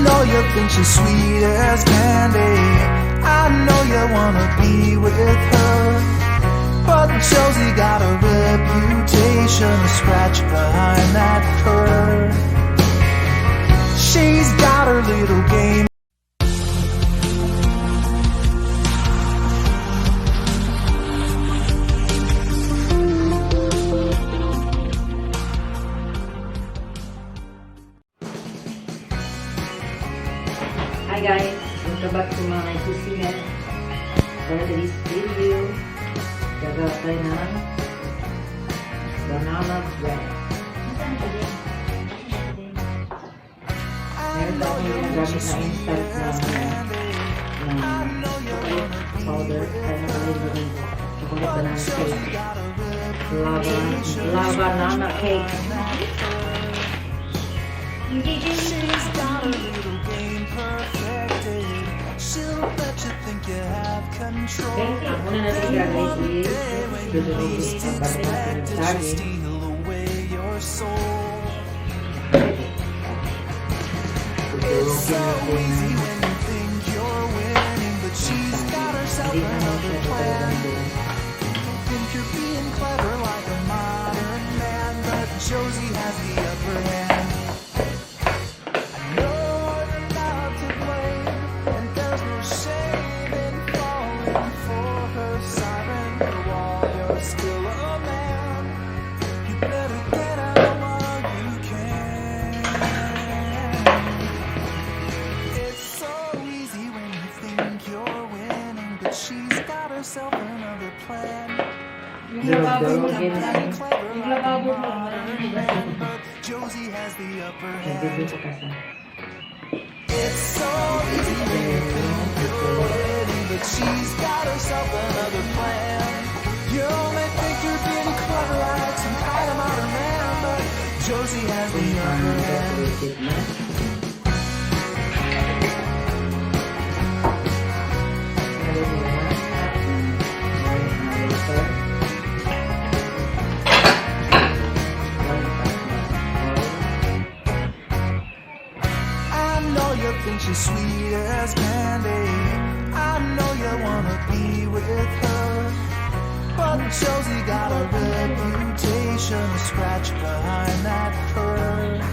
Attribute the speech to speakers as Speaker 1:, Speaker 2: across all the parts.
Speaker 1: know you think she's sweet as candy. I know you wanna be with her, but Josie got a reputation to scratch behind that curve. She's got her little game.
Speaker 2: Hi guys, welcome back to my Cusina. For today's video, gagawa tayo ng banana bread. Meron tayo yung gamit na instant na chocolate powder. Kaya nakalagay yung chocolate banana cake. Lavanana cake.
Speaker 1: She's got a little game perfected. She'll let you think you have control. Then one day when you least expect it, she'll steal away your soul. It's so easy when you think you're winning, but she's got herself another plan. You think you're being clever like a modern man, but Josie has the upper hand. She's got herself another plan. Josie has the upper hand. It's so easy when you think you're winning, but she's got herself another plan. You may think you're being clever like some kind of modern man, but Josie has the upper hand. Think she's sweet as candy. I know you wanna be with her, but Josie got a reputation to scratch behind that curve.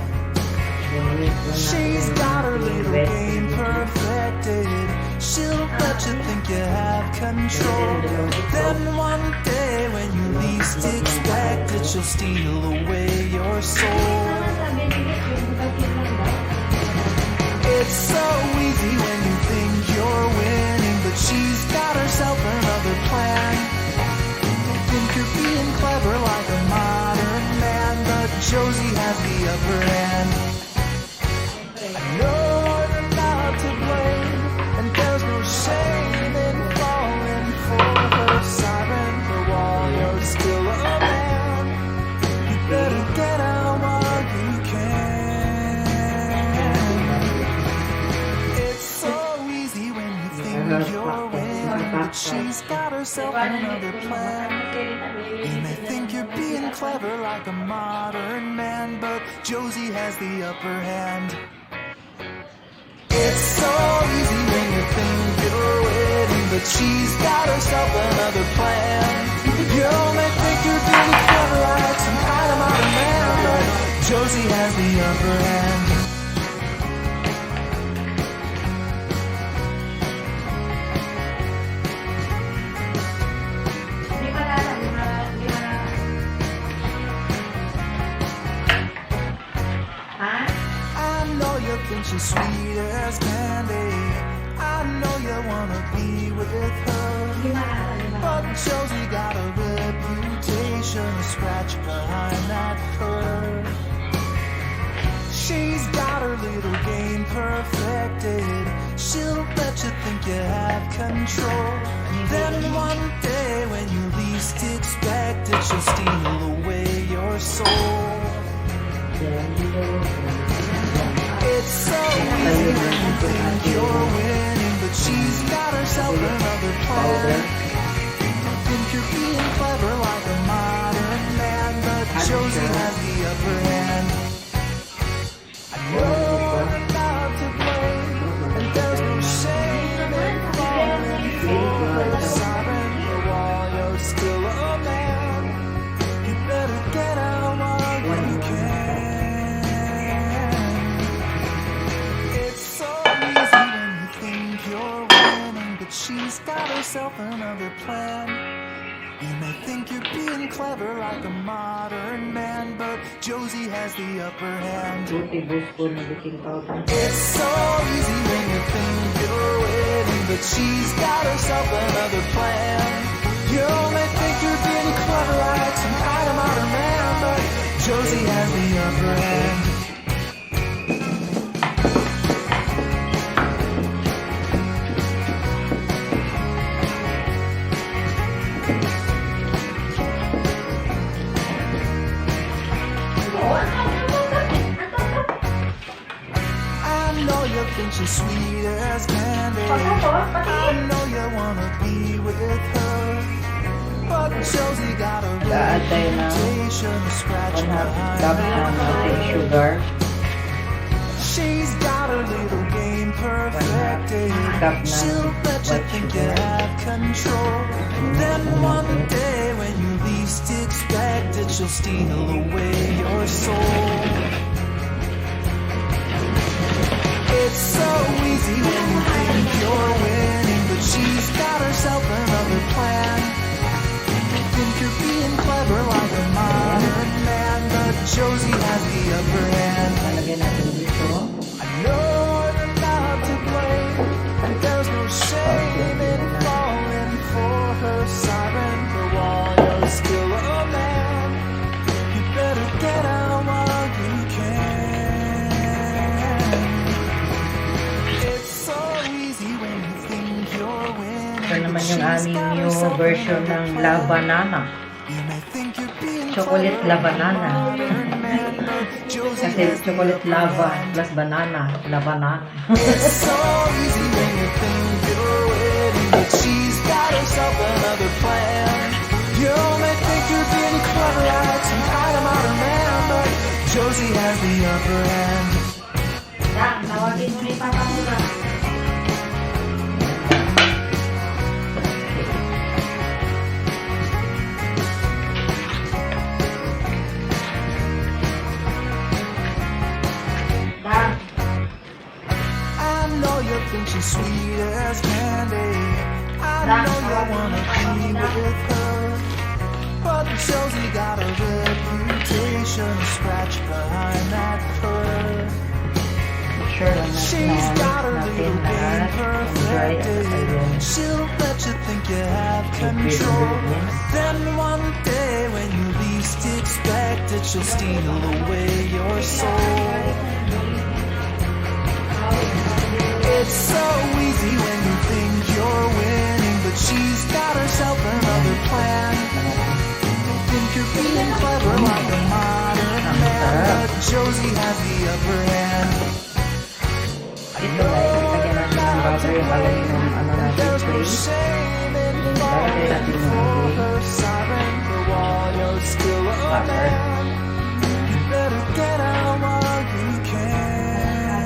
Speaker 1: She's got her little game perfected. She'll let you think you have control. Then one day when you least expect it, she'll steal away your soul. It's so easy when you think you're winning, but she's got herself another plan. You think you're being clever like a modern man, but Josie has the upper hand. I know you're not to blame, and there's no shame in falling for her siren. For while you're still a man, you better get out while you can. You're winning, but she's got herself another plan. You may think you're being clever like a modern man, but Josie has the upper hand. It's so easy when you think you're winning, but she's got herself another plan. You may think you're being clever like some kind of modern man, but Josie has the upper hand. Think she's sweet as candy. I know you wanna be with her, but Josie got a reputation to scratch behind that curve. She's got her little game perfected. She'll let you think you have control. Then one day when you least expect it, she'll steal away your soul. It's so easy when you think you're winning, but she's got herself another plan. You think you're being clever like a modern man, but Josie has the upper hand. I know you're not to blame. she's got herself another plan. You may think you're being clever like a modern man, but Josie has the upper hand.
Speaker 2: Buti boss ko na baking powder.
Speaker 1: It's so easy when you think you're winning, but she's got herself another plan. You may think you're being clever like some kind of modern man, but Josie has the upper hand. I know you think she's sweet as candy. I know you wanna be with her, but Josie got a
Speaker 2: Gaatay na
Speaker 1: reputation to scratch
Speaker 2: 1/2
Speaker 1: behind
Speaker 2: cup
Speaker 1: that
Speaker 2: ng ating
Speaker 1: curve.
Speaker 2: sugar.
Speaker 1: She's got her little game perfected.
Speaker 2: 1/2 cup
Speaker 1: She'll
Speaker 2: ng
Speaker 1: let you
Speaker 2: white
Speaker 1: think you
Speaker 2: sugar.
Speaker 1: have control. Then one day when you least expect it, she'll steal away your soul. It's so easy when you think you're winning, but she's got herself another plan. You think you're being clever like a modern man, but Josie has the upper hand.
Speaker 2: Lalagyan natin dito.
Speaker 1: I know you're not to blame, and there's no shame in falling for her siren. For all you're still a man, you better get out while you can. It's so easy when you think you're winning.
Speaker 2: Ito naman yung aming new version ng Lavanana.
Speaker 1: You may think you're being
Speaker 2: Chocolate Lavanana.
Speaker 1: Josie
Speaker 2: Kasi chocolate lava plus banana. Lavanana.
Speaker 1: It's so easy when you think you're winning, but she's got herself another plan. You may think you're being clever like some kind of modern man, but Josie has the upper hand.
Speaker 2: Tawagin mo ni Papa mo na.
Speaker 1: I know you think she's sweet as candy. I know you wanna be with her, but Josie got a reputation to scratch behind that curve.
Speaker 2: Sure lang
Speaker 1: She's got her
Speaker 2: natin
Speaker 1: little game
Speaker 2: lahat. Enjoy at
Speaker 1: perfected. She'll let you think you have control. Then one day when you least expect it, she'll steal away your soul. It's so easy when you think you're winning, but she's got herself another plan. You think you're being clever like a modern man, but Josie has the upper hand.
Speaker 2: Ito ay lagyan natin ng butter yung lalagyan ng ano natin
Speaker 1: There's no
Speaker 2: place.
Speaker 1: shame in
Speaker 2: Lalagyan natin
Speaker 1: falling
Speaker 2: ng
Speaker 1: for
Speaker 2: egg.
Speaker 1: her siren. For all you're still a
Speaker 2: Butter.
Speaker 1: man, you better get out while you can.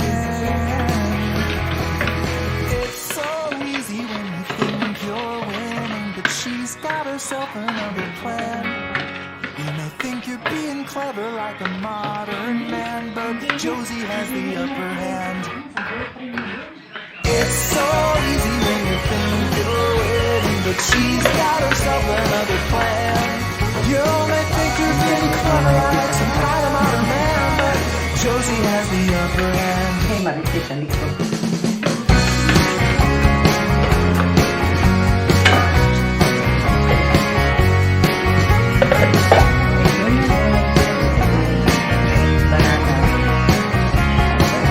Speaker 1: It's so easy when you think you're winning, but she's got herself another plan. You may think you're being clever like a modern man, but Josie has the upper hand. It's so easy when you think you're winning, but she's got herself another plan. You may think you're being clever like some kind of modern man, but Josie has the upper hand.
Speaker 2: Hey, Marith, sa likod.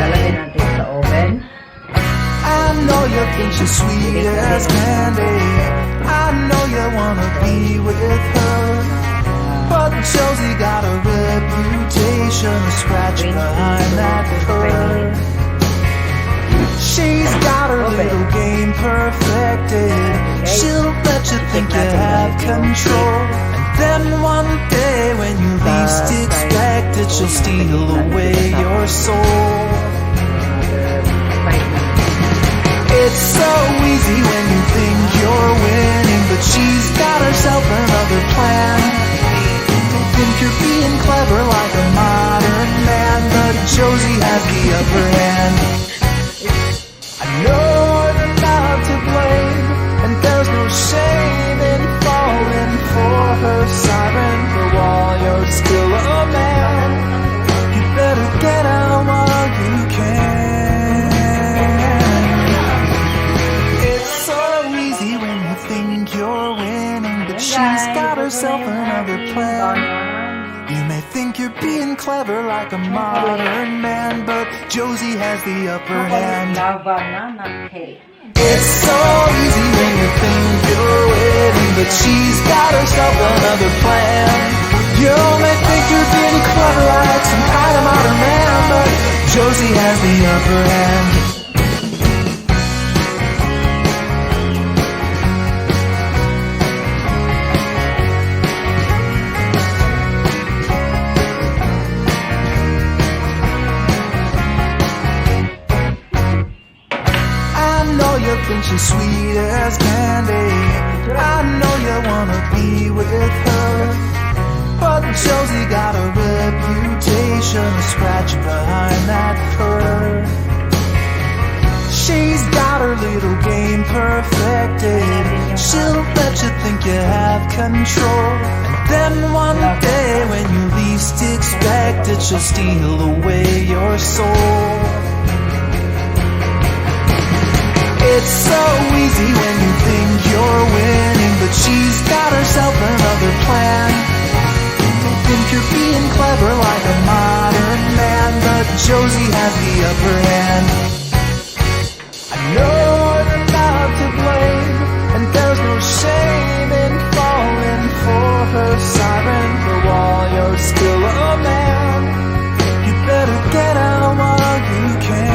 Speaker 2: Lalagyan natin sa oven.
Speaker 1: I know you think she's sweet as candy. I know you wanna be with her, but Josie got a reputation to scratch behind that curve. She's got her little game perfected. She'll let you think you have control, and then one day when you least expect it, she'll steal away your soul. It's so easy when you think you're winning, but she's got herself another plan. You think you're being clever like a modern man, but Josie has the upper hand. I know you're not to blame, and like a modern man, but Josie has the upper hand.
Speaker 2: Lavanana cake.
Speaker 1: It's so easy when you think you're winning, but she's got herself another plan. You may think you're being clever like some kind of modern man, but Josie has the upper hand. Think she's sweet as candy. I know you wanna be with her, but Josie got a reputation to scratch behind that fur. She's got her little game perfected. She'll let you think you have control, and then one day when you least expect it, she'll steal away your soul. It's so easy when you think you're winning, but she's got herself another plan. You think you're being clever like a modern man, but Josie has the upper hand. I know you're not to blame, and there's no shame in falling for her siren. For while you're still a man, you better get out while you can.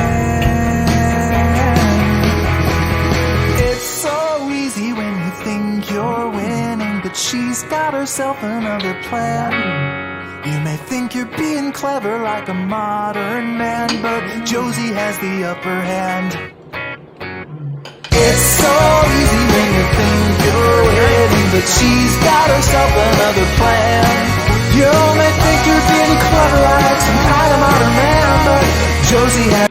Speaker 1: You're winning, but she's got herself another plan. You may think you're being clever like a modern man, but Josie has the upper hand. It's so easy when you think you're winning, but she's got herself another plan. You may think you're being clever like some kind of modern man, but Josie has